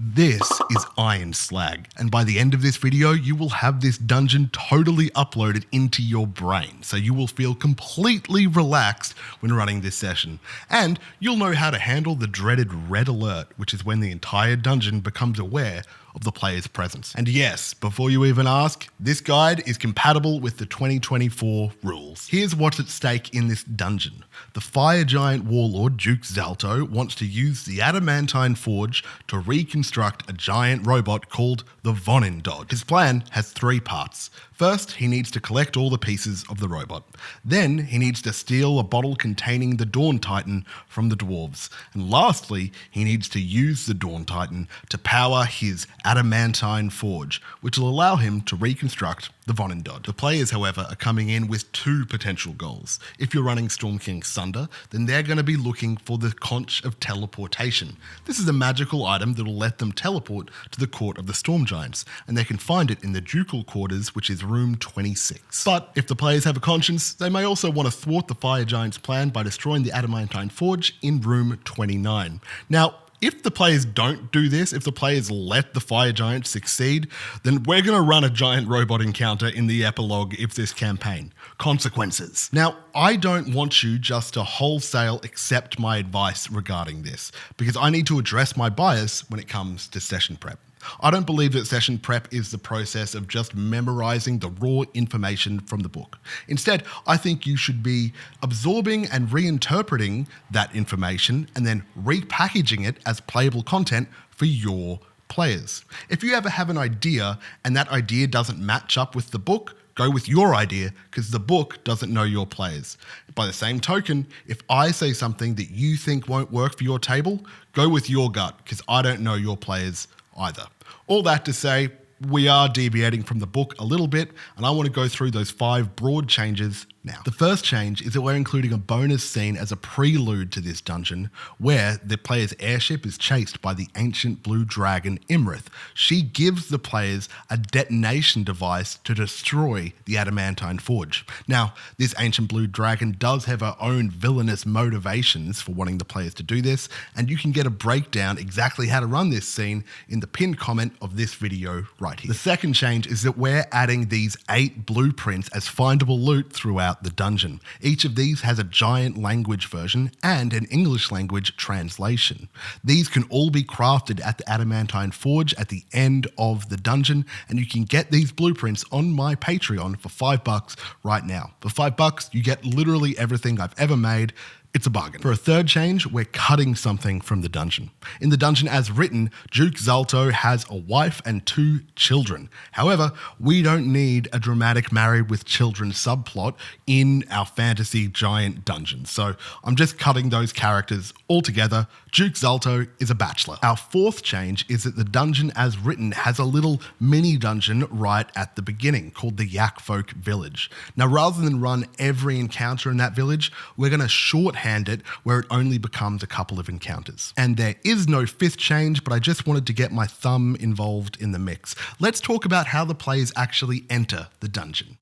This is Ironslag, and by the end of this video, you will have this dungeon totally uploaded into your brain, so you will feel completely relaxed when running this session. And you'll know how to handle the dreaded red alert, which is when the entire dungeon becomes aware of the player's presence. And yes, before you even ask, this guide is compatible with the 2024 rules. Here's what's at stake in this dungeon. The fire giant warlord Duke Zalto wants to use the Adamantine forge to reconstruct a giant robot called the Vonindod. His plan has three parts. First, he needs to collect all the pieces of the robot. Then, he needs to steal a bottle containing the Dawn Titan from the dwarves. And lastly, he needs to use the Dawn Titan to power his Adamantine forge, which will allow him to reconstruct the Vonindod. The players, however, are coming in with two potential goals. If you're running Storm King Sunder, then they're going to be looking for the Conch of Teleportation. This is a magical item that will let them teleport to the Court of the Storm Giants, and they can find it in the Ducal quarters, which is room 26. But if the players have a conscience, they may also want to thwart the Fire Giant's plan by destroying the Adamantine forge in room 29. Now, if the players don't do this, if the players let the Fire Giant succeed, then we're going to run a giant robot encounter in the epilogue of this campaign. Consequences. Now, I don't want you just to wholesale accept my advice regarding this, because I need to address my bias when it comes to session prep. I don't believe that session prep is the process of just memorizing the raw information from the book. Instead, I think you should be absorbing and reinterpreting that information and then repackaging it as playable content for your players. If you ever have an idea and that idea doesn't match up with the book, go with your idea because the book doesn't know your players. By the same token, if I say something that you think won't work for your table, go with your gut because I don't know your players either. All that to say, we are deviating from the book a little bit, and I want to go through those 5 broad changes now. The first change is that we're including a bonus scene as a prelude to this dungeon where the player's airship is chased by the ancient blue dragon Imrith. She gives the players a detonation device to destroy the Adamantine forge. Now, this ancient blue dragon does have her own villainous motivations for wanting the players to do this, and you can get a breakdown exactly how to run this scene in the pinned comment of this video right here. The second change is that we're adding these 8 blueprints as findable loot throughout the dungeon. Each of these has a giant language version and an English language translation. These can all be crafted at the Adamantine Forge at the end of the dungeon, and you can get these blueprints on my Patreon for $5 right now. For $5, you get literally everything I've ever made. It's a bargain. For a third change, we're cutting something from the dungeon. In the dungeon as written, Duke Zalto has a wife and 2 children. However, we don't need a dramatic married with children subplot in our fantasy giant dungeon. So I'm just cutting those characters altogether. Duke Zalto is a bachelor. Our fourth change is that the dungeon as written has a little mini dungeon right at the beginning called the Yakfolk Village. Now, rather than run every encounter in that village, we're going to shorthand it where it only becomes a couple of encounters. And there is no fifth change, but I just wanted to get my thumb involved in the mix. Let's talk about how the players actually enter the dungeon.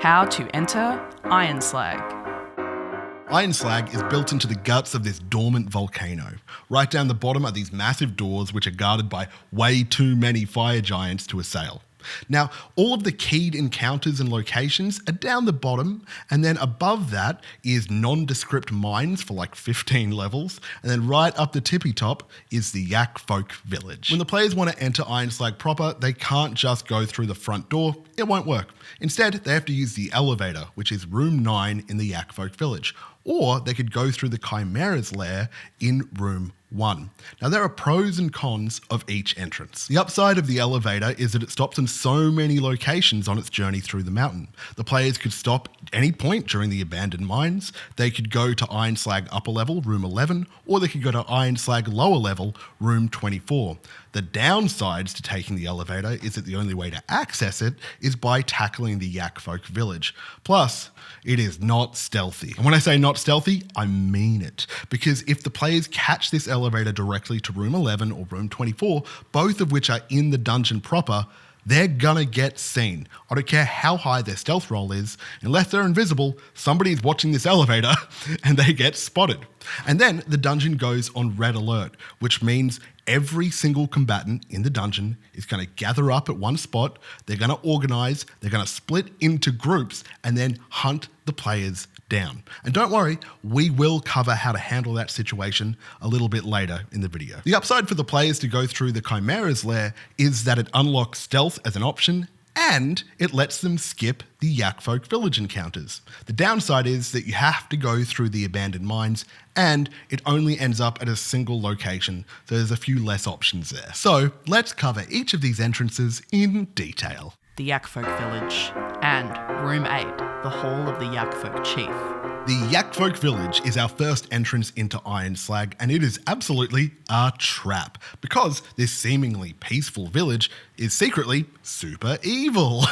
How to enter Ironslag. Ironslag is built into the guts of this dormant volcano. Right down the bottom are these massive doors which are guarded by way too many fire giants to assail. Now, all of the keyed encounters and locations are down the bottom, and then above that is nondescript mines for like 15 levels, and then right up the tippy top is the Yakfolk Village. When the players want to enter Ironslag proper, they can't just go through the front door. It won't work. Instead, they have to use the elevator, which is room 9 in the Yakfolk Village, or they could go through the Chimera's lair in room 1. Now, there are pros and cons of each entrance. The upside of the elevator is that it stops in so many locations on its journey through the mountain. The players could stop at any point during the abandoned mines. They could go to Ironslag upper level, room 11, or they could go to Ironslag lower level, room 24. The downsides to taking the elevator is that the only way to access it is by tackling the Yakfolk Village. Plus, it is not stealthy. And when I say not stealthy, I mean it. Because if the players catch this elevator directly to room 11 or room 24, both of which are in the dungeon proper, they're gonna get seen. I don't care how high their stealth roll is, unless they're invisible, somebody's watching this elevator and they get spotted. And then the dungeon goes on red alert, which means every single combatant in the dungeon is going to gather up at one spot, they're going to organize, they're going to split into groups, and then hunt the players down. And don't worry, we will cover how to handle that situation a little bit later in the video. The upside for the players to go through the Chimera's lair is that it unlocks stealth as an option, and it lets them skip the Yakfolk Village encounters. The downside is that you have to go through the abandoned mines, and it only ends up at a single location, so there's a few less options there. So let's cover each of these entrances in detail. The Yakfolk Village, and Room 8, the Hall of the Yakfolk Chief. The Yakfolk Village is our first entrance into Ironslag, and it is absolutely a trap because this seemingly peaceful village is secretly super evil.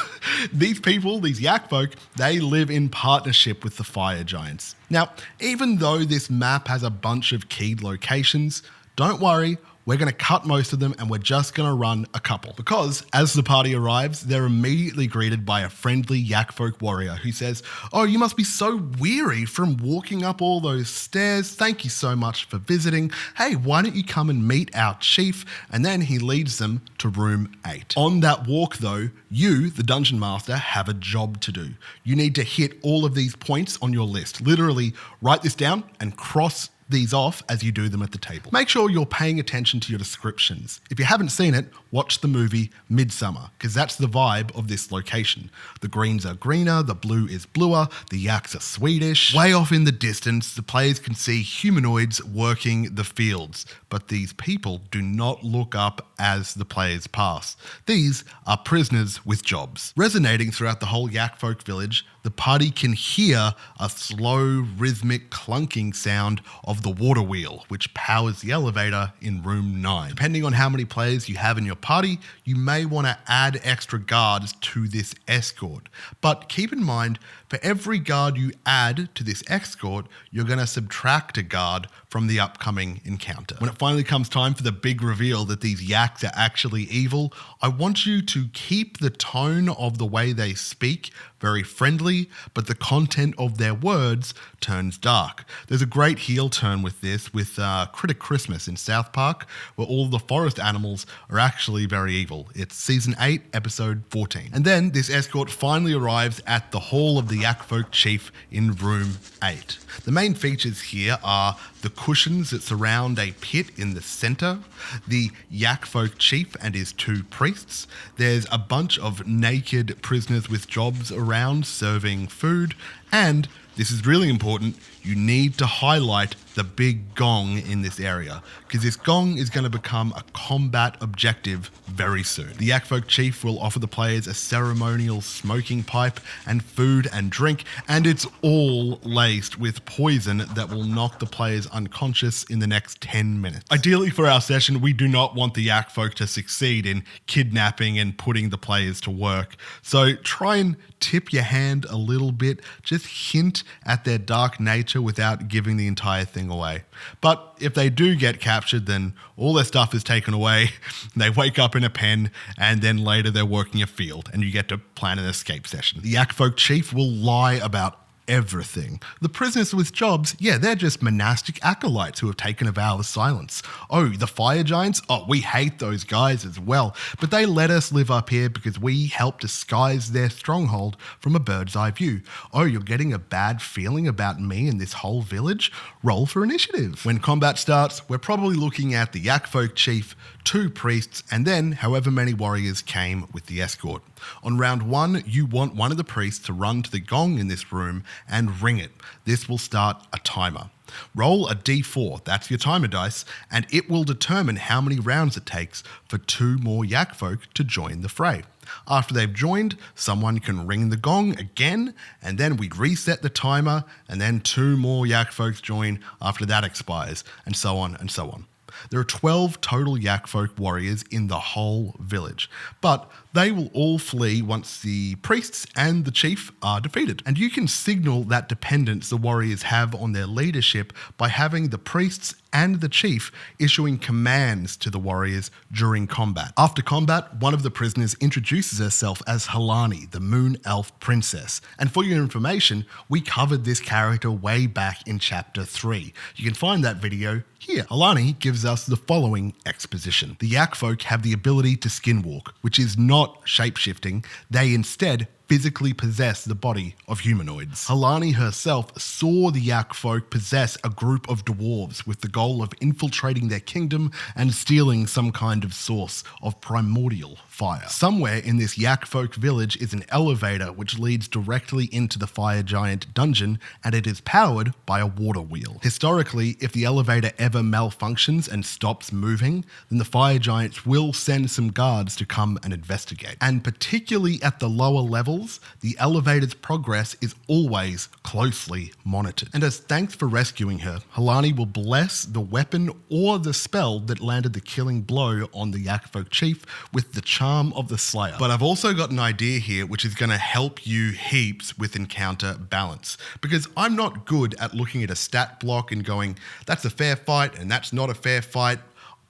These people, these Yakfolk, they live in partnership with the fire giants. Now, even though this map has a bunch of keyed locations, don't worry, we're going to cut most of them and we're just going to run a couple. Because as the party arrives, they're immediately greeted by a friendly Yakfolk warrior who says, "Oh, you must be so weary from walking up all those stairs. Thank you so much for visiting. Hey, why don't you come and meet our chief?" And then he leads them to room 8. On that walk though, you, the dungeon master, have a job to do. You need to hit all of these points on your list. Literally write this down and cross these off as you do them at the table. Make sure you're paying attention to your descriptions. If you haven't seen it, watch the movie Midsummer, because that's the vibe of this location. The greens are greener, the blue is bluer, the yaks are Swedish. Way off in the distance, the players can see humanoids working the fields, but these people do not look up as the players pass. These are prisoners with jobs. Resonating throughout the whole Yakfolk village, the party can hear a slow, rhythmic clunking sound of the water wheel, which powers the elevator in room 9. Depending on how many players you have in your party, you may want to add extra guards to this escort. But keep in mind, for every guard you add to this escort, you're going to subtract a guard from the upcoming encounter. When it finally comes time for the big reveal that these yaks are actually evil, I want you to keep the tone of the way they speak very friendly, but the content of their words turns dark. There's a great heel turn with this, with Critter Christmas in South Park, where all the forest animals are actually very evil. It's season 8, episode 14. And then this escort finally arrives at the Hall of the Yakfolk Chief in room 8. The main features here are the cushions that surround a pit in the center, the Yakfolk Chief and his 2 priests. There's a bunch of naked prisoners with jobs around serving food, and this is really important, you need to highlight the big gong in this area, because this gong is going to become a combat objective very soon. The Yakfolk Chief will offer the players a ceremonial smoking pipe and food and drink, and it's all laced with poison that will knock the players unconscious in the next 10 minutes. Ideally for our session, we do not want the Yakfolk to succeed in kidnapping and putting the players to work, so try and tip your hand a little bit, just hint at their dark nature without giving the entire thing away. But if they do get captured, then all their stuff is taken away, they wake up in a pen, and then later they're working a field, and you get to plan an escape session. The Yakfolk Chief will lie about everything. The prisoners with jobs, yeah, they're just monastic acolytes who have taken a vow of silence. Oh, the fire giants? Oh, we hate those guys as well. But they let us live up here because we help disguise their stronghold from a bird's eye view. Oh, you're getting a bad feeling about me and this whole village? Roll for initiative. When combat starts, we're probably looking at the Yakfolk Chief, 2 priests, and then however many warriors came with the escort. On round 1, you want one of the priests to run to the gong in this room and ring it. This will start a timer. Roll a d4, that's your timer dice, and it will determine how many rounds it takes for 2 more Yakfolk to join the fray. After they've joined, someone can ring the gong again, and then we'd reset the timer, and then 2 more Yakfolk join after that expires, and so on and so on. There are 12 total Yakfolk warriors in the whole village, but they will all flee once the priests and the chief are defeated. And you can signal that dependence the warriors have on their leadership by having the priests and the chief issuing commands to the warriors during combat. After combat, one of the prisoners introduces herself as Halani, the Moon Elf Princess. And for your information, we covered this character way back in Chapter 3. You can find that video here. Halani gives us the following exposition. The Yakfolk have the ability to skinwalk, which is not shapeshifting. They instead physically possess the body of humanoids. Halani herself saw the Yakfolk possess a group of dwarves with the goal of infiltrating their kingdom and stealing some kind of source of primordial fire. Somewhere in this Yakfolk village is an elevator which leads directly into the fire giant dungeon, and it is powered by a water wheel. Historically, if the elevator ever malfunctions and stops moving, then the fire giants will send some guards to come and investigate. And particularly at the lower levels, the elevator's progress is always closely monitored. And as thanks for rescuing her, Halani will bless the weapon or the spell that landed the killing blow on the Yakfolk chief with the charm of the Slayer. But I've also got an idea here which is going to help you heaps with encounter balance, because I'm not good at looking at a stat block and going, that's a fair fight and that's not a fair fight.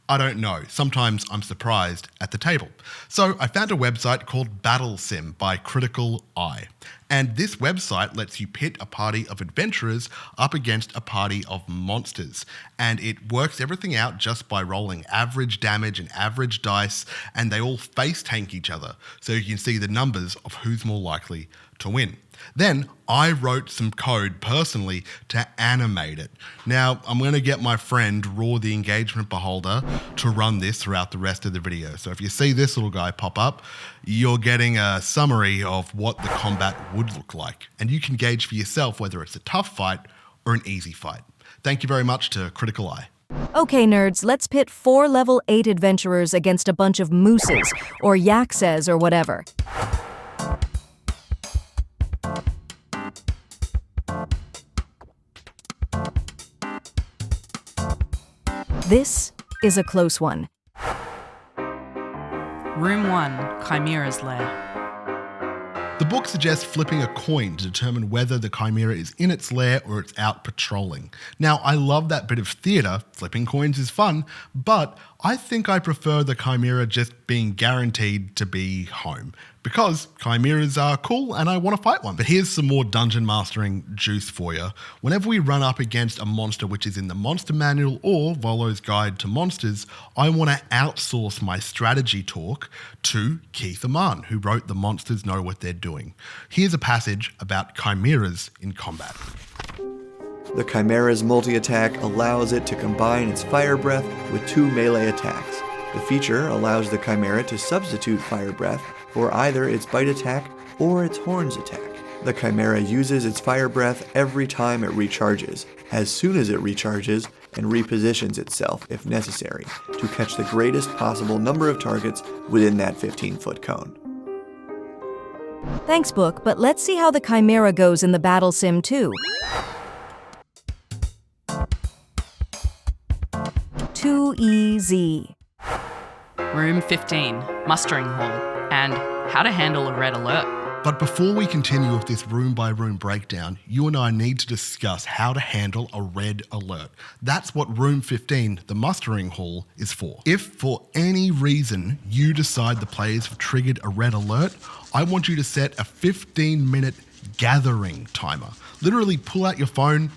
I don't know. Sometimes I'm surprised at the table. So I found a website called Battle Sim by Critical Eye. And this website lets you pit a party of adventurers up against a party of monsters. And it works everything out just by rolling average damage and average dice, and they all face tank each other. So you can see the numbers of who's more likely to win. Then I wrote some code personally to animate it. Now, I'm going to get my friend Raw the Engagement Beholder to run this throughout the rest of the video. So if you see this little guy pop up, you're getting a summary of what the combat would look like. And you can gauge for yourself whether it's a tough fight or an easy fight. Thank you very much to Critical Eye. Okay, nerds, let's pit 4 level 8 adventurers against a bunch of mooses, or yakses, or whatever. This is a close one. Room 1, Chimera's Lair. The book suggests flipping a coin to determine whether the Chimera is in its lair or it's out patrolling. Now, I love that bit of theatre. Flipping coins is fun, but I think I prefer the Chimera just being guaranteed to be home, because Chimeras are cool and I want to fight one. But here's some more dungeon mastering juice for you. Whenever we run up against a monster which is in the monster manual or Volo's Guide to Monsters, I want to outsource my strategy talk to Keith Aman, who wrote The Monsters Know What They're Doing. Here's a passage about chimeras in combat. The Chimera's multi-attack allows it to combine its fire breath with 2 melee attacks. The feature allows the Chimera to substitute fire breath for either its bite attack or its horns attack. The Chimera uses its fire breath every time it recharges, as soon as it recharges, and repositions itself if necessary to catch the greatest possible number of targets within that 15-foot cone. Thanks, book, but let's see how the Chimera goes in the battle sim too. Too easy. Room 15, Mustering Hall. And how to handle a red alert. But before we continue with this room-by-room breakdown, you and I need to discuss how to handle a red alert. That's what Room 15, the Mustering Hall, is for. If for any reason you decide the players have triggered a red alert, I want you to set a 15-minute gathering timer. Literally pull out your phone,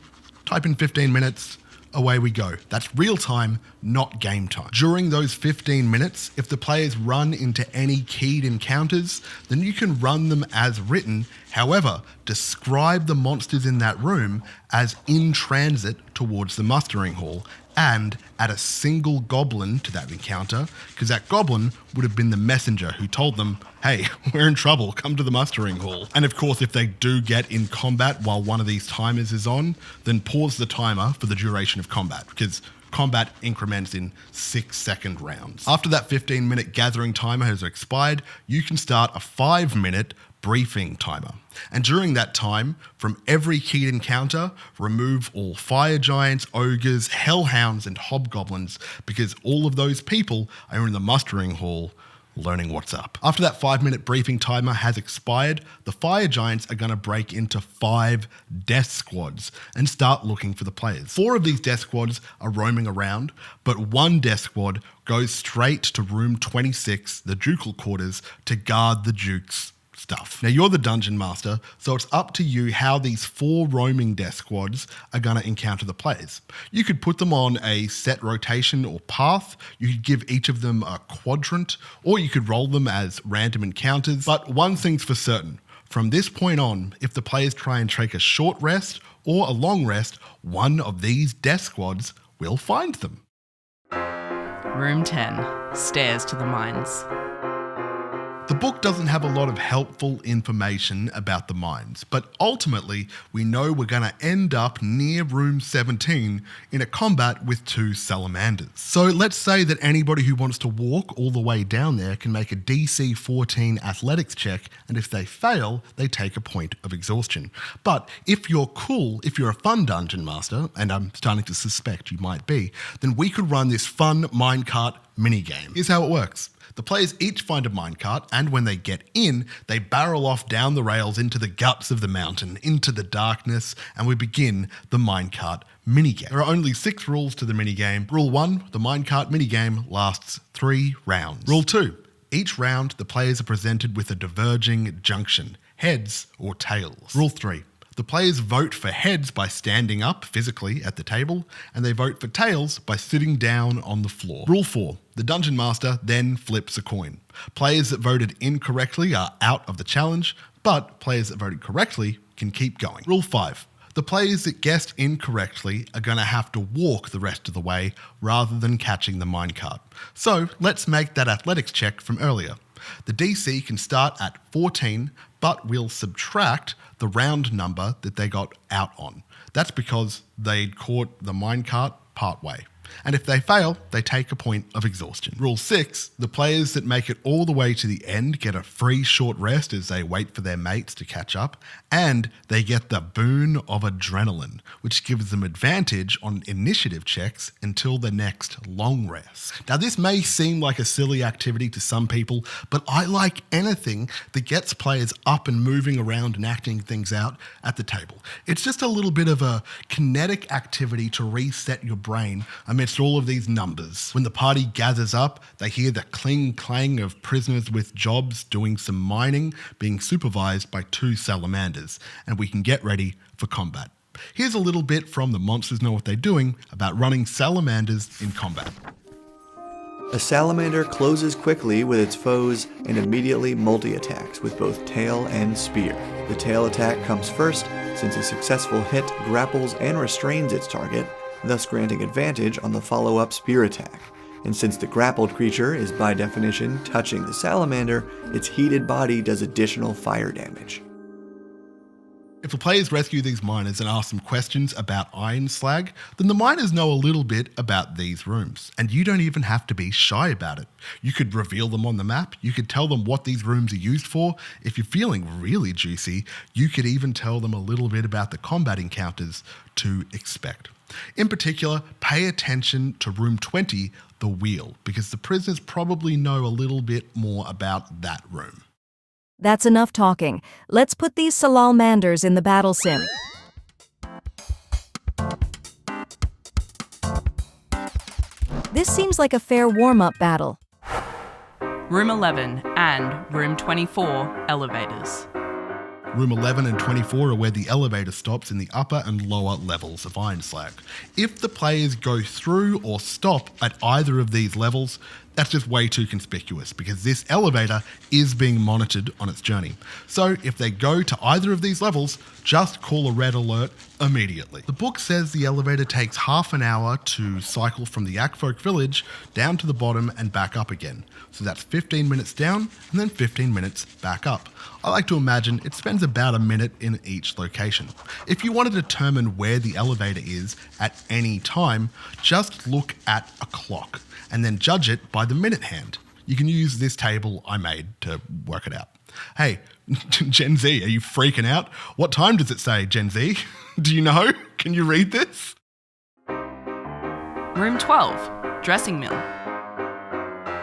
type in 15 minutes, away we go. That's real time, not game time. During those 15 minutes, if the players run into any keyed encounters, then you can run them as written. However, describe the monsters in that room as in transit towards the mustering hall and add a single goblin to that encounter, because that goblin would have been the messenger who told them, hey, we're in trouble, come to the mustering hall. And of course, if they do get in combat while one of these timers is on, then pause the timer for the duration of combat, because combat increments in 6-second rounds. After that 15-minute gathering timer has expired, you can start a 5-minute briefing timer. And during that time, from every keyed encounter, remove all fire giants, ogres, hellhounds, and hobgoblins, because all of those people are in the mustering hall learning what's up. After that 5-minute briefing timer has expired, the fire giants are going to break into 5 death squads and start looking for the players. 4 of these death squads are roaming around, but 1 death squad goes straight to room 26, the Ducal quarters, to guard the Duke's stuff. Now, you're the dungeon master, so it's up to you how these 4 roaming death squads are going to encounter the players. You could put them on a set rotation or path, you could give each of them a quadrant, or you could roll them as random encounters. But one thing's for certain, from this point on, if the players try and take a short rest or a long rest, one of these death squads will find them. Room 10. Stairs to the mines. The book doesn't have a lot of helpful information about the mines, but ultimately we know we're going to end up near room 17 in a combat with 2 salamanders. So let's say that anybody who wants to walk all the way down there can make a DC 14 athletics check, and if they fail, they take a point of exhaustion. But if you're cool, if you're a fun dungeon master, and I'm starting to suspect you might be, then we could run this fun minecart minigame. Here's how it works. The players each find a minecart, and when they get in, they barrel off down the rails into the guts of the mountain, into the darkness, and we begin the minecart minigame. There are only 6 rules to the minigame. Rule 1, the minecart minigame lasts 3 rounds. Rule 2, each round the players are presented with a diverging junction, heads or tails. Rule 3, the players vote for heads by standing up physically at the table, and they vote for tails by sitting down on the floor. Rule 4, the Dungeon Master then flips a coin. Players that voted incorrectly are out of the challenge, but players that voted correctly can keep going. Rule 5, the players that guessed incorrectly are going to have to walk the rest of the way rather than catching the minecart. So let's make that athletics check from earlier. The DC can start at 14, but we'll subtract the round number that they got out on. That's because they'd caught the minecart partway. And if they fail, they take a point of exhaustion. Rule 6, the players that make it all the way to the end get a free short rest as they wait for their mates to catch up, and they get the boon of adrenaline, which gives them advantage on initiative checks until the next long rest. Now, this may seem like a silly activity to some people, but I like anything that gets players up and moving around and acting things out at the table. It's just a little bit of a kinetic activity to reset your brain amidst all of these numbers. When the party gathers up, they hear the cling-clang of prisoners with jobs doing some mining, being supervised by 2 salamanders, and we can get ready for combat. Here's a little bit from the Monsters Know What They're Doing about running salamanders in combat. A salamander closes quickly with its foes and immediately multi-attacks with both tail and spear. The tail attack comes first, since a successful hit grapples and restrains its target, thus granting advantage on the follow-up spear attack. And since the grappled creature is by definition touching the salamander, its heated body does additional fire damage. If the players rescue these miners and ask them questions about Ironslag, then the miners know a little bit about these rooms, and you don't even have to be shy about it. You could reveal them on the map, you could tell them what these rooms are used for. If you're feeling really juicy, you could even tell them a little bit about the combat encounters to expect. In particular, pay attention to room 20, the wheel, because the prisoners probably know a little bit more about that room. That's enough talking. Let's put these salamanders in the battle sim. This seems like a fair warm-up battle. Room 11 and Room 24 elevators. Room 11 and 24 are where the elevator stops in the upper and lower levels of Ironslag. If the players go through or stop at either of these levels, that's just way too conspicuous because this elevator is being monitored on its journey. So if they go to either of these levels, just call a red alert immediately. The book says the elevator takes half an hour to cycle from the Yakfolk Village down to the bottom and back up again. So that's 15 minutes down and then 15 minutes back up. I like to imagine it spends about a minute in each location. If you want to determine where the elevator is at any time, just look at a clock and then judge it by the minute hand. You can use this table I made to work it out. Hey, Gen Z, are you freaking out? What time does it say, Gen Z? Do you know? Can you read this? Room 12, dressing mill.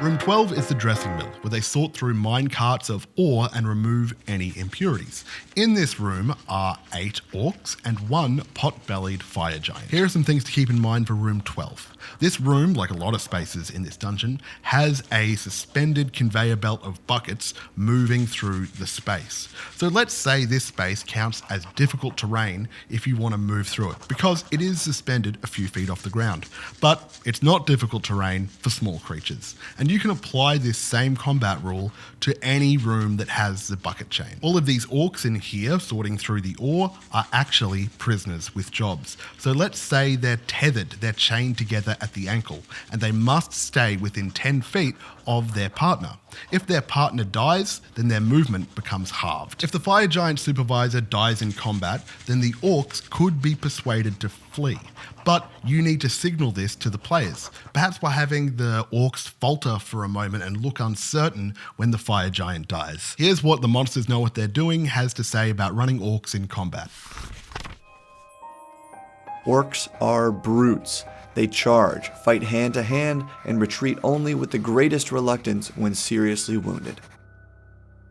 Room 12 is the dressing mill, where they sort through mine carts of ore and remove any impurities. In this room are 8 orcs and 1 pot-bellied fire giant. Here are some things to keep in mind for room 12. This room, like a lot of spaces in this dungeon, has a suspended conveyor belt of buckets moving through the space. So let's say this space counts as difficult terrain if you want to move through it, because it is suspended a few feet off the ground. But it's not difficult terrain for small creatures. And you can apply this same combat rule to any room that has the bucket chain. All of these orcs in here sorting through the ore are actually prisoners with jobs. So let's say they're tethered, they're chained together at the ankle, and they must stay within 10 feet of their partner. If their partner dies, then their movement becomes halved. If the fire giant supervisor dies in combat, then the orcs could be persuaded to flee. But you need to signal this to the players, perhaps by having the orcs falter for a moment and look uncertain when the fire giant dies. Here's what the Monsters Know What They're Doing has to say about running orcs in combat. Orcs are brutes. They charge, fight hand to hand, and retreat only with the greatest reluctance when seriously wounded.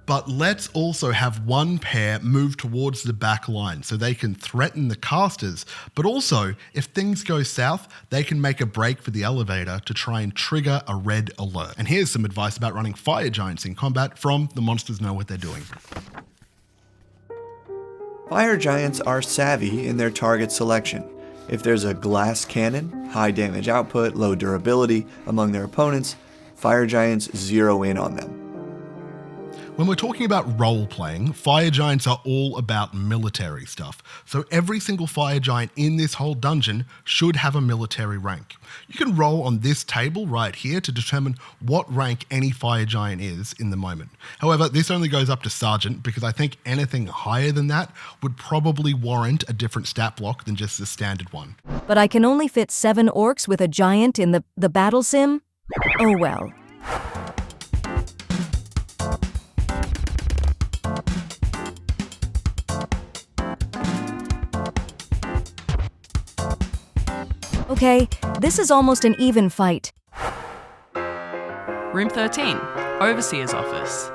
But let's also have one pair move towards the back line so they can threaten the casters, but also, if things go south, they can make a break for the elevator to try and trigger a red alert. And here's some advice about running fire giants in combat from the Monsters Know What They're Doing. Fire giants are savvy in their target selection. If there's a glass cannon, high damage output, low durability among their opponents, fire giants zero in on them. When we're talking about role-playing, fire giants are all about military stuff. So every single fire giant in this whole dungeon should have a military rank. You can roll on this table right here to determine what rank any fire giant is in the moment. However, this only goes up to sergeant because I think anything higher than that would probably warrant a different stat block than just the standard one. But I can only fit 7 orcs with a giant in the battle sim? Oh well. Okay, this is almost an even fight. Room 13, Overseer's Office.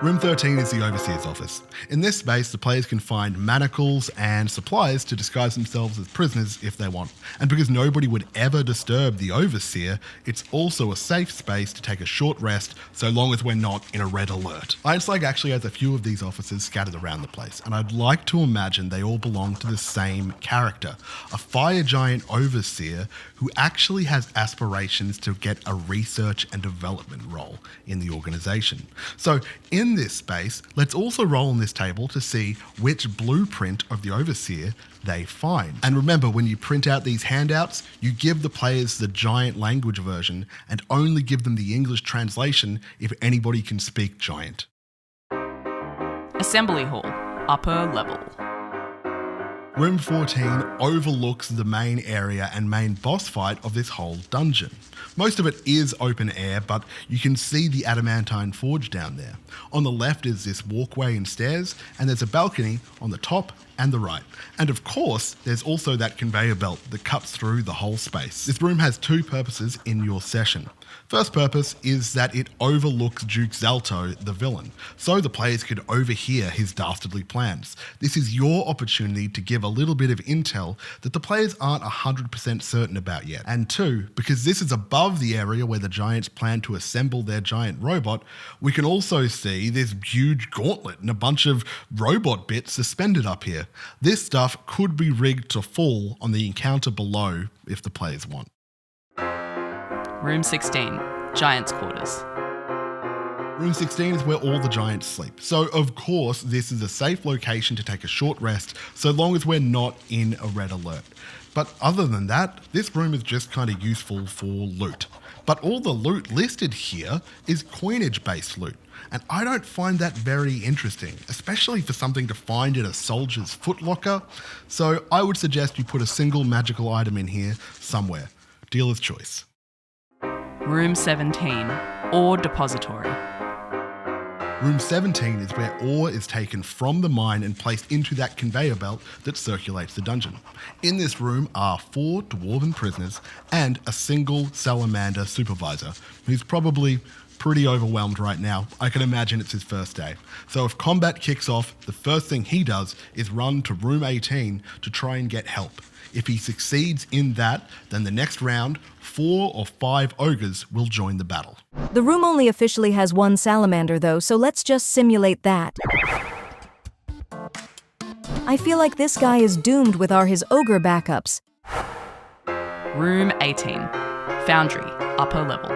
Room 13 is the Overseer's office. In this space, the players can find manacles and supplies to disguise themselves as prisoners if they want. And because nobody would ever disturb the Overseer, it's also a safe space to take a short rest so long as we're not in a red alert. Ironslag actually has a few of these offices scattered around the place, and I'd like to imagine they all belong to the same character, a fire giant Overseer who actually has aspirations to get a research and development role in the organization. So in this space, let's also roll on this table to see which blueprint of the Overseer they find. And remember, when you print out these handouts, you give the players the giant language version and only give them the English translation if anybody can speak giant. Assembly Hall, upper level. Room 14 overlooks the main area and main boss fight of this whole dungeon. Most of it is open air, but you can see the Adamantine forge down there. On the left is this walkway and stairs, and there's a balcony on the top and the right. And of course, there's also that conveyor belt that cuts through the whole space. This room has 2 purposes in your session. First purpose is that it overlooks Duke Zalto, the villain, so the players could overhear his dastardly plans. This is your opportunity to give a little bit of intel that the players aren't 100% certain about yet. And 2, because this is above the area where the giants plan to assemble their giant robot, we can also see this huge gauntlet and a bunch of robot bits suspended up here. This stuff could be rigged to fall on the encounter below if the players want. Room 16, Giant's Quarters. Room 16 is where all the giants sleep. So of course, this is a safe location to take a short rest so long as we're not in a red alert. But other than that, this room is just kind of useful for loot. But all the loot listed here is coinage-based loot. And I don't find that very interesting, especially for something to find in a soldier's footlocker. So I would suggest you put a single magical item in here somewhere. Dealer's choice. Room 17, Ore Depository. Room 17 is where ore is taken from the mine and placed into that conveyor belt that circulates the dungeon. In this room are 4 dwarven prisoners and a single salamander supervisor, who's probably pretty overwhelmed right now. I can imagine it's his first day. So if combat kicks off, the first thing he does is run to room 18 to try and get help. If he succeeds in that, then the next round, 4 or 5 ogres will join the battle. The room only officially has 1 salamander though, so let's just simulate that. I feel like this guy is doomed with his ogre backups. Room 18. Foundry, upper level.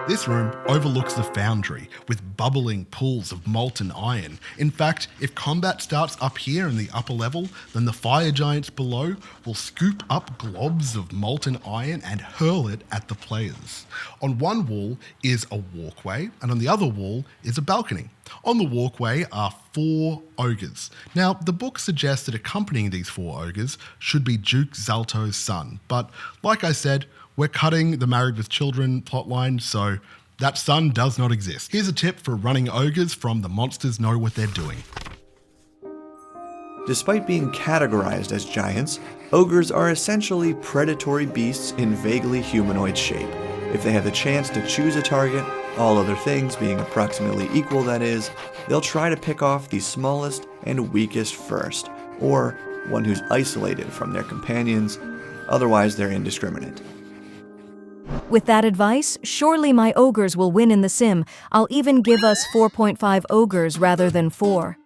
This room overlooks the Foundry, with bubbling pools of molten iron. In fact, if combat starts up here in the upper level, then the fire giants below will scoop up globs of molten iron and hurl it at the players. On one wall is a walkway, and on the other wall is a balcony. On the walkway are 4 ogres. Now, the book suggests that accompanying these 4 ogres should be Duke Zalto's son, but like I said, we're cutting the Married with Children plotline, so that son does not exist. Here's a tip for running ogres from The Monsters Know What They're Doing. Despite being categorized as giants, ogres are essentially predatory beasts in vaguely humanoid shape. If they have the chance to choose a target, all other things being approximately equal that is, they'll try to pick off the smallest and weakest first, or one who's isolated from their companions, otherwise they're indiscriminate. With that advice, surely my ogres will win in the sim. I'll even give us 4.5 ogres rather than 4.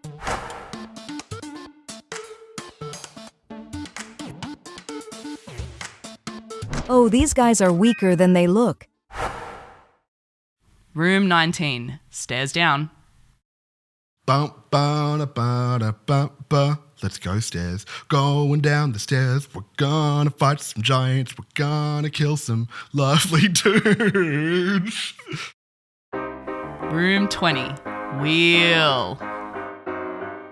Oh, these guys are weaker than they look. Room 19. Stairs down. Bump, ba, ba, da, ba, ba. Let's go stairs. Going down the stairs. We're gonna fight some giants. We're gonna kill some lovely dudes. Room 20. Wheel.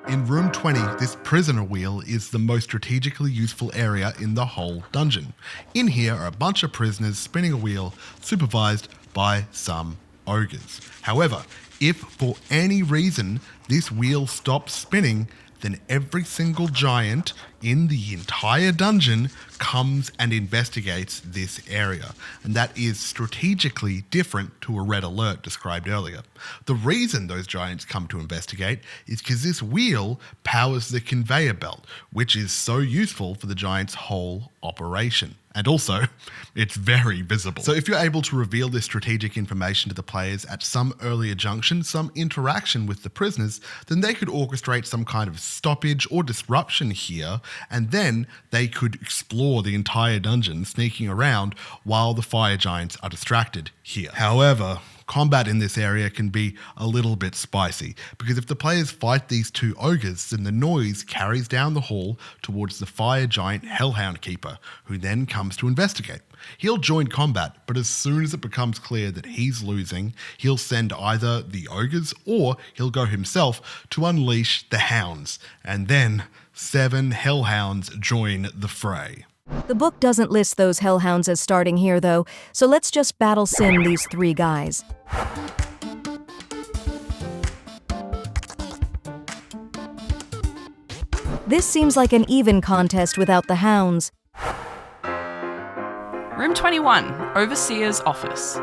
In room 20, this prisoner wheel is the most strategically useful area in the whole dungeon. In here are a bunch of prisoners spinning a wheel, supervised by some ogres. However, if for any reason this wheel stops spinning, then every single giant in the entire dungeon comes and investigates this area. And that is strategically different to a red alert described earlier. The reason those giants come to investigate is because this wheel powers the conveyor belt, which is so useful for the giant's whole operation. And also, it's very visible. So if you're able to reveal this strategic information to the players at some earlier junction, some interaction with the prisoners, then they could orchestrate some kind of stoppage or disruption here, and then they could explore the entire dungeon, sneaking around while the fire giants are distracted here. However, combat in this area can be a little bit spicy, because if the players fight these 2 ogres, then the noise carries down the hall towards the fire giant Hellhound Keeper, who then comes to investigate. He'll join combat, but as soon as it becomes clear that he's losing, he'll send either the ogres or he'll go himself to unleash the hounds, and then 7 hellhounds join the fray. The book doesn't list those hellhounds as starting here though, so let's just battle sim these 3 guys. This seems like an even contest without the hounds. Room 21. Overseer's office.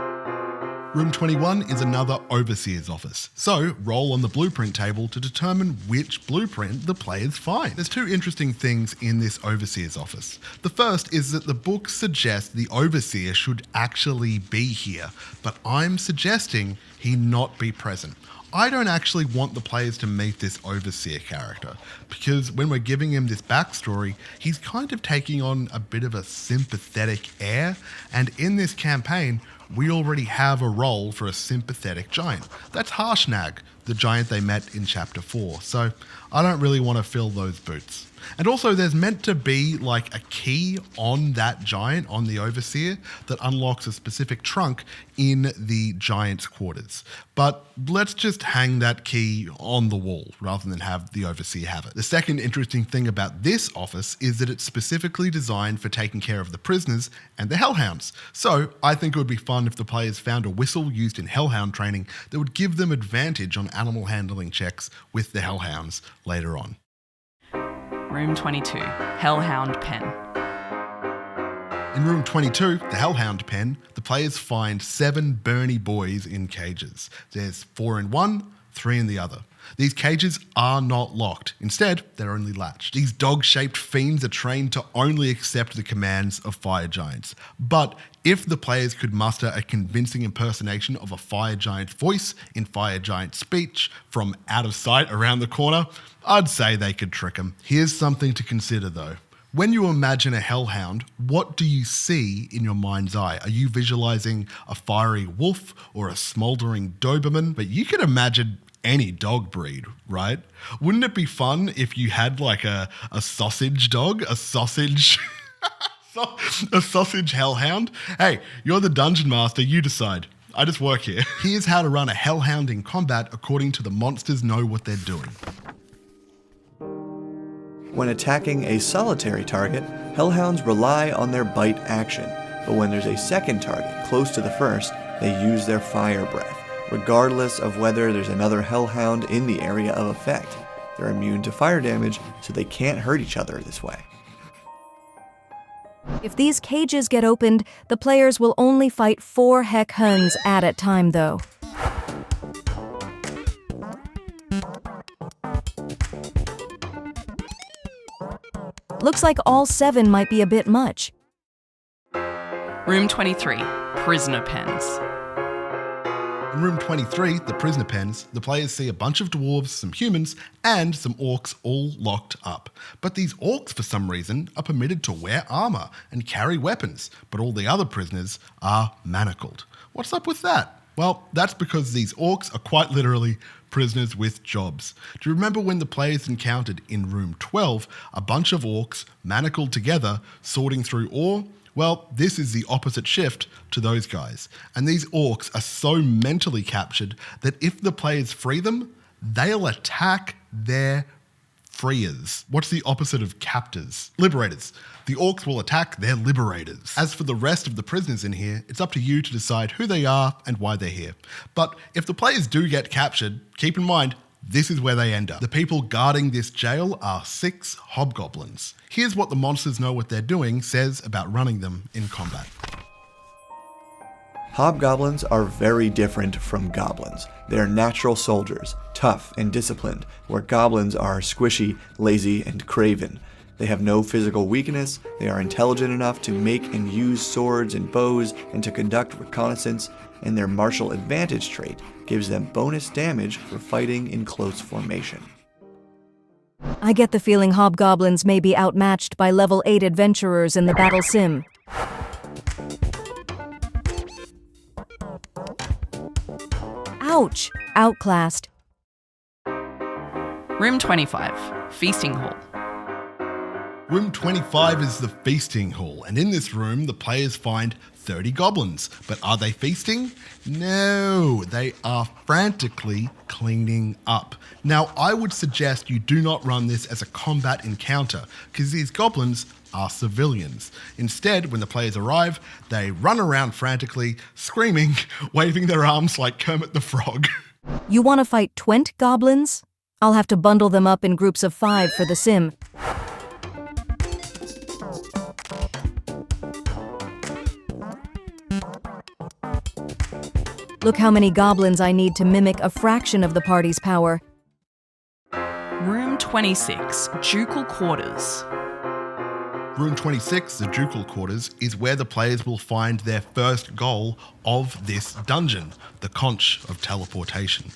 Room 21 is another overseer's office, so roll on the blueprint table to determine which blueprint the players find. There's 2 interesting things in this overseer's office. The first is that the book suggests the overseer should actually be here, but I'm suggesting he not be present. I don't actually want the players to meet this overseer character, because when we're giving him this backstory, he's kind of taking on a bit of a sympathetic air, and in this campaign, we already have a role for a sympathetic giant. That's Harshnag, the giant they met in Chapter 4, so I don't really want to fill those boots. And also there's meant to be like a key on that giant, on the overseer, that unlocks a specific trunk in the giant's quarters. But let's just hang that key on the wall rather than have the overseer have it. The second interesting thing about this office is that it's specifically designed for taking care of the prisoners and the hellhounds. So I think it would be fun if the players found a whistle used in hellhound training that would give them advantage on animal handling checks with the Hellhounds later on. Room 22, Hellhound Pen. In room 22, the Hellhound Pen, the players find 7 Bernie boys in cages. There's 4 in one, 3 in the other. These cages are not locked. Instead, they're only latched. These dog-shaped fiends are trained to only accept the commands of fire giants. But if the players could muster a convincing impersonation of a fire giant's voice in fire giant speech from out of sight around the corner, I'd say they could trick them. Here's something to consider though. When you imagine a hellhound, what do you see in your mind's eye? Are you visualizing a fiery wolf or a smouldering Doberman? But you can imagine any dog breed, right? Wouldn't it be fun if you had like a sausage dog, a sausage hellhound? Hey, you're the dungeon master, you decide. I just work here. Here's how to run a hellhound in combat according to the monsters know what they're doing. When attacking a solitary target, hellhounds rely on their bite action, but when there's a second target close to the first, they use their fire breath, regardless of whether there's another hellhound in the area of effect. They're immune to fire damage, so they can't hurt each other this way. If these cages get opened, the players will only fight 4 Huns at a time though. Looks like all 7 might be a bit much. Room 23, Prisoner Pens. In room 23, the prisoner pens, the players see a bunch of dwarves, some humans, and some orcs all locked up. But these orcs, for some reason, are permitted to wear armor and carry weapons, but all the other prisoners are manacled. What's up with that? Well, that's because these orcs are quite literally prisoners with jobs. Do you remember when the players encountered in room 12 a bunch of orcs manacled together sorting through ore? Well, this is the opposite shift to those guys. And these orcs are so mentally captured that if the players free them, they'll attack their freers. What's the opposite of captors? Liberators. The orcs will attack their liberators. As for the rest of the prisoners in here, it's up to you to decide who they are and why they're here. But if the players do get captured, keep in mind, this is where they end up. The people guarding this jail are 6 hobgoblins. Here's what the monsters know what they're doing says about running them in combat. Hobgoblins are very different from goblins. They're natural soldiers, tough and disciplined, where goblins are squishy, lazy, and craven. They have no physical weakness, they are intelligent enough to make and use swords and bows and to conduct reconnaissance, and their martial advantage trait gives them bonus damage for fighting in close formation. I get the feeling hobgoblins may be outmatched by level 8 adventurers in the battle sim. Ouch! Outclassed. Room 25, Feasting Hall. Room 25 is the feasting hall, and in this room, the players find 30 goblins. But are they feasting? No, they are frantically cleaning up. Now, I would suggest you do not run this as a combat encounter, because these goblins are civilians. Instead, when the players arrive, they run around frantically, screaming, waving their arms like Kermit the Frog. You want to fight 20 goblins? I'll have to bundle them up in groups of 5 for the sim. Look how many goblins I need to mimic a fraction of the party's power. Room 26, Ducal Quarters. Room 26, the Ducal Quarters, is where the players will find their first goal of this dungeon, the Conch of Teleportation.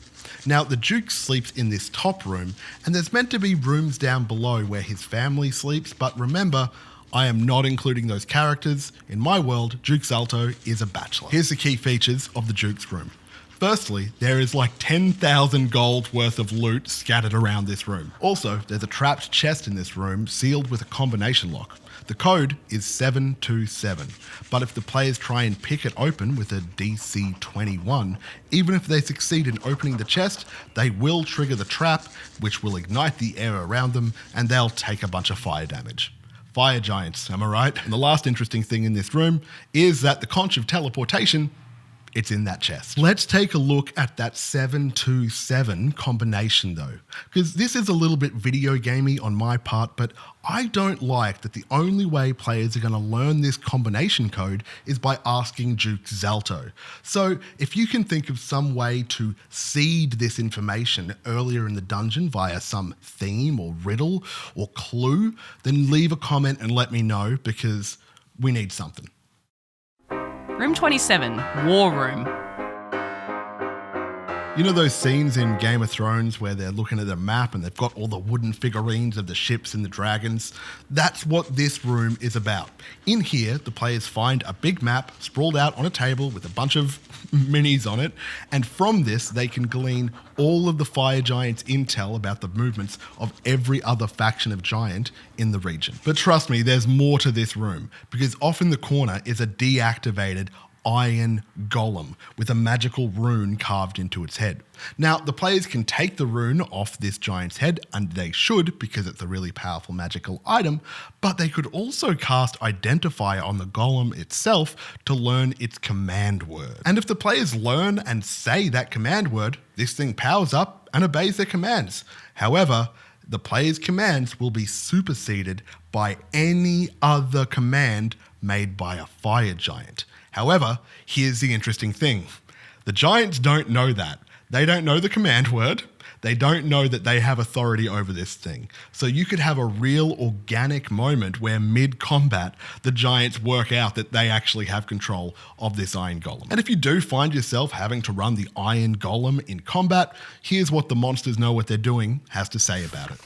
Now, the Duke sleeps in this top room, and there's meant to be rooms down below where his family sleeps, but remember, I am not including those characters. In my world, Duke Salto is a bachelor. Here's the key features of the Duke's room. Firstly, there is like 10,000 gold worth of loot scattered around this room. Also, there's a trapped chest in this room sealed with a combination lock. The code is 727, but if the players try and pick it open with a DC 21, even if they succeed in opening the chest, they will trigger the trap, which will ignite the air around them, and they'll take a bunch of fire damage. Fire giants, am I right? And the last interesting thing in this room is that the Conch of Teleportation, it's in that chest. Let's take a look at that 727 combination though, because this is a little bit video gamey on my part, but I don't like that the only way players are going to learn this combination code is by asking Duke Zalto. So if you can think of some way to seed this information earlier in the dungeon via some theme or riddle or clue, then leave a comment and let me know, because we need something. Room 27, War Room. You know those scenes in Game of Thrones where they're looking at a map and they've got all the wooden figurines of the ships and the dragons? That's what this room is about. In here, the players find a big map sprawled out on a table with a bunch of minis on it, and from this they can glean all of the Fire Giants' intel about the movements of every other faction of giant in the region. But trust me, there's more to this room, because off in the corner is a deactivated iron golem with a magical rune carved into its head. Now, the players can take the rune off this giant's head, and they should, because it's a really powerful magical item, but they could also cast Identifier on the golem itself to learn its command word. And if the players learn and say that command word, this thing powers up and obeys their commands. However, the player's commands will be superseded by any other command made by a fire giant. However, here's the interesting thing. The giants don't know that. They don't know the command word. They don't know that they have authority over this thing. So you could have a real organic moment where mid-combat, the giants work out that they actually have control of this iron golem. And if you do find yourself having to run the iron golem in combat, here's what the monsters know what they're doing has to say about it.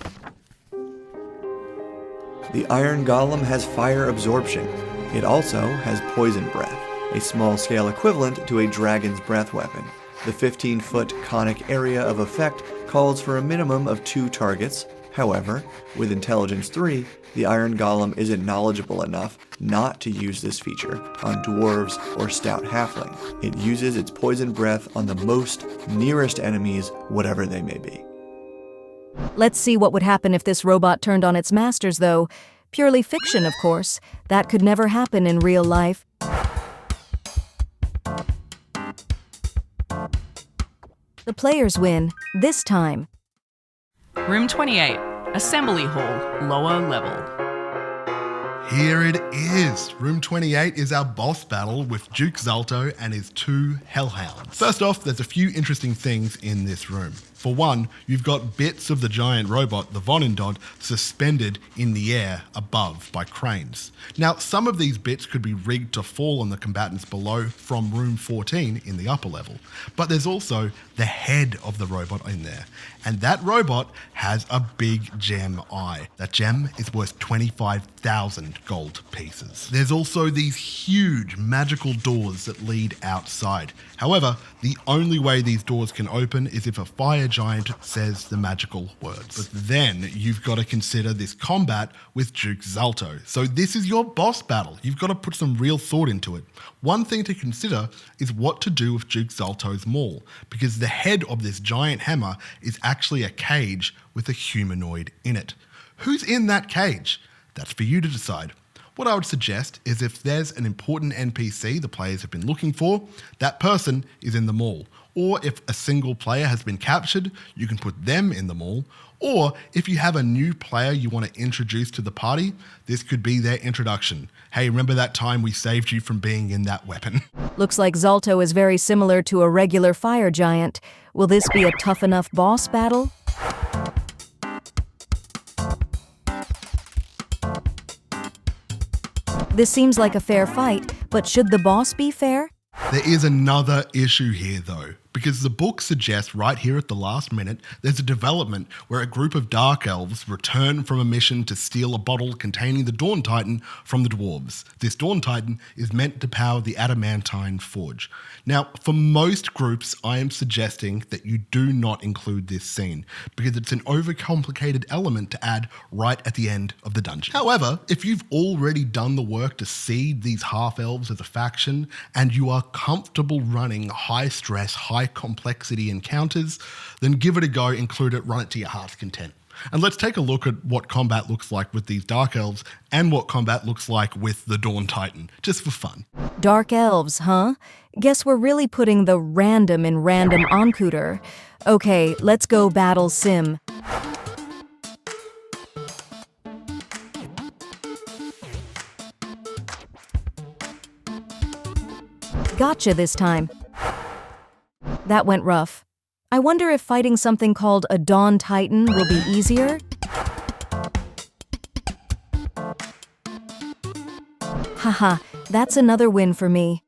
The iron golem has fire absorption. It also has poison breath, a small-scale equivalent to a dragon's breath weapon. The 15-foot conic area of effect calls for a minimum of 2 targets. However, with Intelligence 3, the Iron Golem isn't knowledgeable enough not to use this feature on dwarves or stout halfling. It uses its poison breath on the most nearest enemies, whatever they may be. Let's see what would happen if this robot turned on its masters, though. Purely fiction, of course. That could never happen in real life. The players win, this time. Room 28, Assembly Hall, lower level. Here it is. Room 28 is our boss battle with Duke Zalto and his 2 hellhounds. First off, there's a few interesting things in this room. For one, you've got bits of the giant robot, the Vonindod, suspended in the air above by cranes. Now, some of these bits could be rigged to fall on the combatants below from room 14 in the upper level. But there's also the head of the robot in there. And that robot has a big gem eye. That gem is worth 25,000 gold pieces. There's also these huge magical doors that lead outside. However, the only way these doors can open is if a fire giant says the magical words. But then you've got to consider this combat with Duke Zalto. So this is your boss battle. You've got to put some real thought into it. One thing to consider is what to do with Duke Zalto's maul, because the head of this giant hammer is actually a cage with a humanoid in it. Who's in that cage? That's for you to decide. What I would suggest is if there's an important NPC the players have been looking for, that person is in the maul. Or if a single player has been captured, you can put them in the maul. Or if you have a new player you want to introduce to the party, this could be their introduction. Hey, remember that time we saved you from being in that weapon? Looks like Zalto is very similar to a regular fire giant. Will this be a tough enough boss battle? This seems like a fair fight, but should the boss be fair? There is another issue here though, because the book suggests right here at the last minute there's a development where a group of dark elves return from a mission to steal a bottle containing the Dawn Titan from the dwarves. This Dawn Titan is meant to power the Adamantine forge. Now, for most groups, I am suggesting that you do not include this scene because it's an overcomplicated element to add right at the end of the dungeon. However, if you've already done the work to seed these half-elves as a faction and you are comfortable running high-stress, high-complexity encounters, then give it a go, include it, run it to your heart's content. And let's take a look at what combat looks like with these Dark Elves and what combat looks like with the Dawn Titan, just for fun. Dark elves, huh? Guess we're really putting the random in random encoder. Okay, let's go battle sim. Gotcha this time. That went rough. I wonder if fighting something called a Dawn Titan will be easier? Haha, that's another win for me.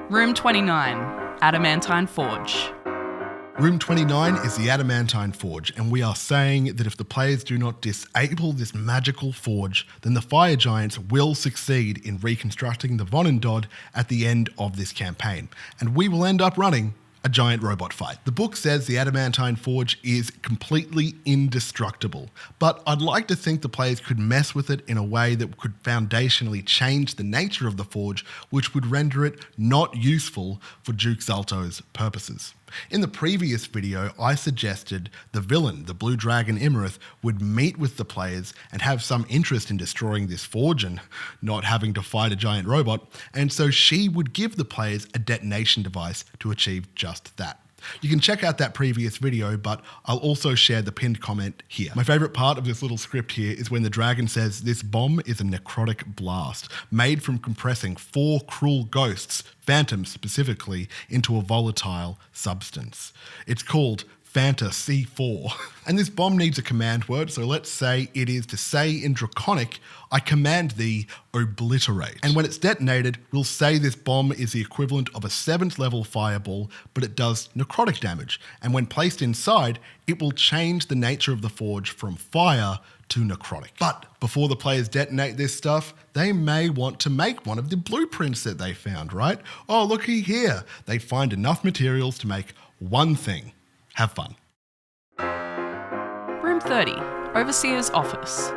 Room 29, Adamantine Forge. Room 29 is the Adamantine Forge, and we are saying that if the players do not disable this magical forge, then the Fire Giants will succeed in reconstructing the Von and Dodd at the end of this campaign, and we will end up running a giant robot fight. The book says the Adamantine Forge is completely indestructible, but I'd like to think the players could mess with it in a way that could foundationally change the nature of the forge, which would render it not useful for Duke Zalto's purposes. In the previous video, I suggested the villain, the Blue Dragon Imerith, would meet with the players and have some interest in destroying this forge and not having to fight a giant robot, and so she would give the players a detonation device to achieve just that. You can check out that previous video, but I'll also share the pinned comment here. My favourite part of this little script here is when the dragon says this bomb is a necrotic blast made from compressing 4 cruel ghosts, phantoms specifically, into a volatile substance. It's called Fanta C4. And this bomb needs a command word, so let's say it is to say in Draconic, I command thee obliterate. And when it's detonated, we'll say this bomb is the equivalent of a 7th level fireball, but it does necrotic damage. And when placed inside, it will change the nature of the forge from fire to necrotic. But before the players detonate this stuff, they may want to make one of the blueprints that they found, right? Oh, looky here. They find enough materials to make one thing. Have fun. Room 30, Overseer's Office.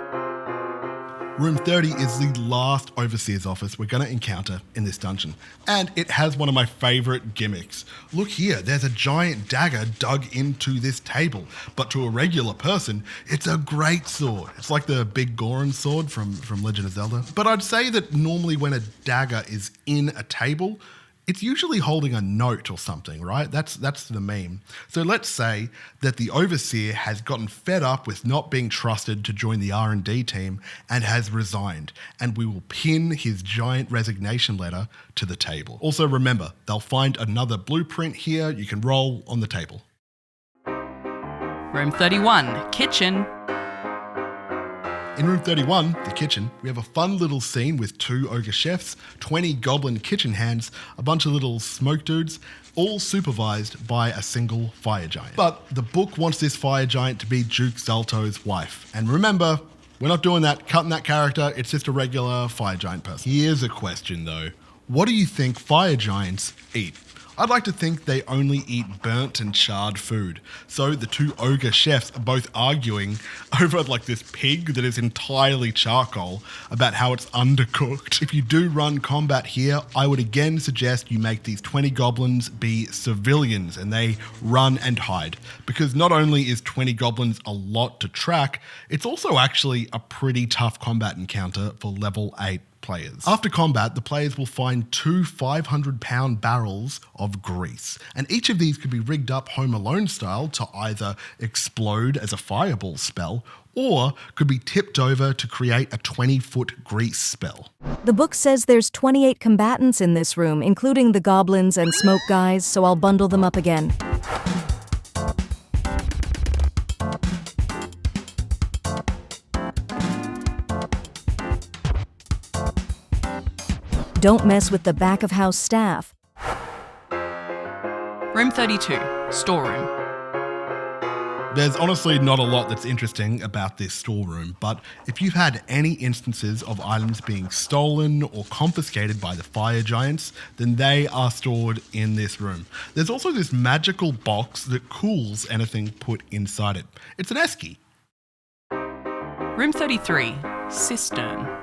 Room 30 is the last Overseer's office we're going to encounter in this dungeon, and it has one of my favourite gimmicks. Look here, there's a giant dagger dug into this table, but to a regular person, it's a great sword. It's like the big Goron sword from Legend of Zelda. But I'd say that normally when a dagger is in a table, it's usually holding a note or something, right? That's the meme. So let's say that the Overseer has gotten fed up with not being trusted to join the R&D team and has resigned, and we will pin his giant resignation letter to the table. Also remember, they'll find another blueprint here. You can roll on the table. Room 31, Kitchen. In room 31, the kitchen, we have a fun little scene with 2 ogre chefs, 20 goblin kitchen hands, a bunch of little smoke dudes, all supervised by a single fire giant. But the book wants this fire giant to be Duke Zalto's wife. And remember, we're not doing that, cutting that character, it's just a regular fire giant person. Here's a question though. What do you think fire giants eat? I'd like to think they only eat burnt and charred food. So the 2 ogre chefs are both arguing over like this pig that is entirely charcoal about how it's undercooked. If you do run combat here, I would again suggest you make these 20 goblins be civilians and they run and hide. Because not only is 20 goblins a lot to track, it's also actually a pretty tough combat encounter for level 8 players. After combat, the players will find 2 500-pound barrels of grease, and each of these could be rigged up Home Alone style to either explode as a fireball spell, or could be tipped over to create a 20-foot grease spell. The book says there's 28 combatants in this room, including the goblins and smoke guys, so I'll bundle them up again. Don't mess with the back of house staff. Room 32, Storeroom. There's honestly not a lot that's interesting about this storeroom, but if you've had any instances of items being stolen or confiscated by the fire giants, then they are stored in this room. There's also this magical box that cools anything put inside it. It's an esky. Room 33, Cistern.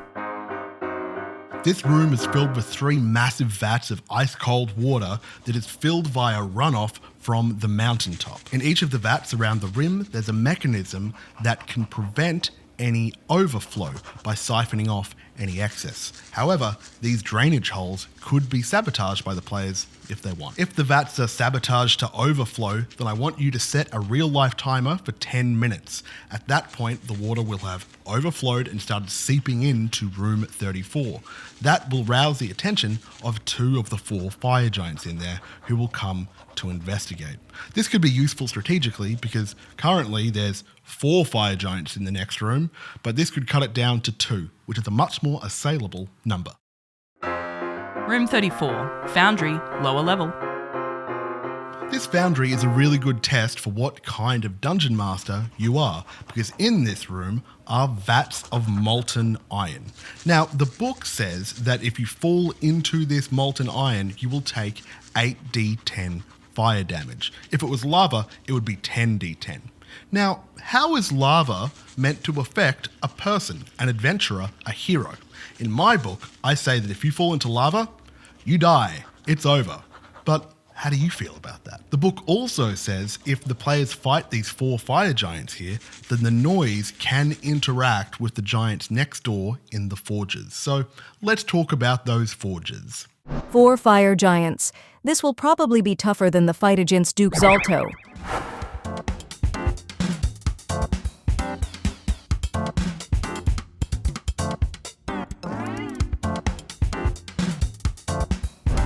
This room is filled with 3 massive vats of ice-cold water that is filled via runoff from the mountaintop. In each of the vats around the rim, there's a mechanism that can prevent any overflow by siphoning off any excess. However, these drainage holes could be sabotaged by the players if they want. If the vats are sabotaged to overflow, then I want you to set a real-life timer for 10 minutes. At that point, the water will have overflowed and started seeping into room 34. That will rouse the attention of 2 of the 4 fire giants in there who will come to investigate. This could be useful strategically because currently there's 4 fire giants in the next room, but this could cut it down to 2, which is a much more assailable number. Room 34, Foundry, lower level. This Foundry is a really good test for what kind of dungeon master you are, because in this room are vats of molten iron. Now, the book says that if you fall into this molten iron, you will take 8d10 fire damage. If it was lava, it would be 10d10. Now, how is lava meant to affect a person, an adventurer, a hero? In my book, I say that if you fall into lava, you die. It's over. But how do you feel about that? The book also says if the players fight these 4 fire giants here, then the noise can interact with the giants next door in the forges. So let's talk about those forges. 4 fire giants. This will probably be tougher than the fight against Duke Zalto.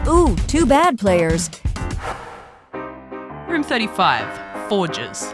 Ooh, 2 bad players. Room 35, Forges.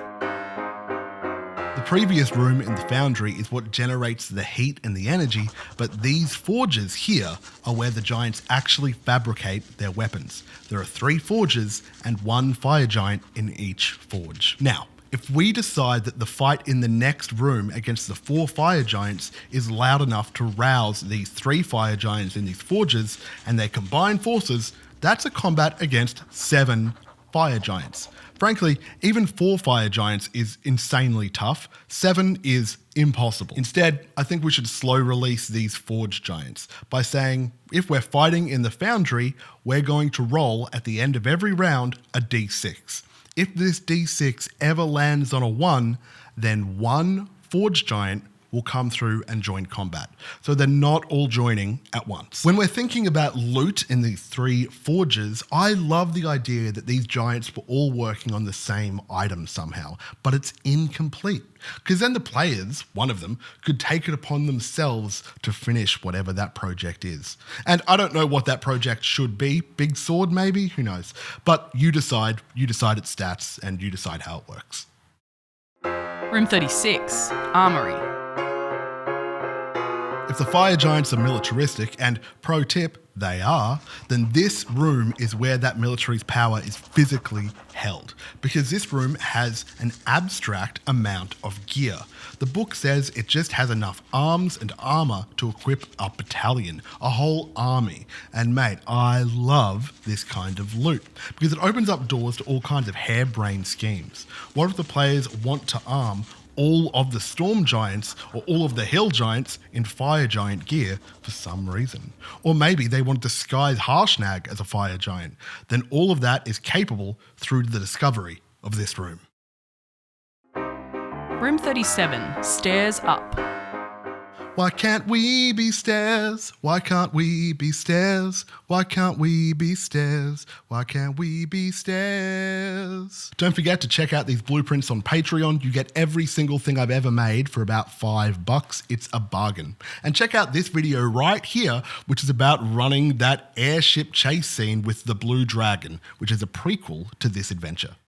The previous room in the Foundry is what generates the heat and the energy, but these forges here are where the giants actually fabricate their weapons. There are 3 forges and 1 fire giant in each forge. Now, if we decide that the fight in the next room against the 4 fire giants is loud enough to rouse these 3 fire giants in these forges and they combine forces, that's a combat against 7 fire giants. Frankly, even 4 fire giants is insanely tough. 7 is impossible. Instead, I think we should slow release these forge giants by saying, if we're fighting in the Foundry, we're going to roll at the end of every round a d6. If this d6 ever lands on a 1, then 1 forge giant will come through and join combat. So they're not all joining at once. When we're thinking about loot in these 3 forges, I love the idea that these giants were all working on the same item somehow, but it's incomplete. Because then the players, one of them, could take it upon themselves to finish whatever that project is. And I don't know what that project should be. Big sword maybe? Who knows? But you decide its stats and you decide how it works. Room 36, Armory. If the fire giants are militaristic, and pro tip, they are, then this room is where that military's power is physically held, because this room has an abstract amount of gear. The book says it just has enough arms and armor to equip a battalion, a whole army. And mate, I love this kind of loot, because it opens up doors to all kinds of harebrained schemes. What if the players want to arm all of the storm giants or all of the hill giants in fire giant gear for some reason? Or maybe they want to disguise Harshnag as a fire giant. Then all of that is capable through the discovery of this room. Room 37, Stairs Up. Why can't we be stairs? Why can't we be stairs? Why can't we be stairs? Why can't we be stairs? Don't forget to check out these blueprints on Patreon. You get every single thing I've ever made for about $5. It's a bargain. And check out this video right here, which is about running that airship chase scene with the Blue Dragon, which is a prequel to this adventure.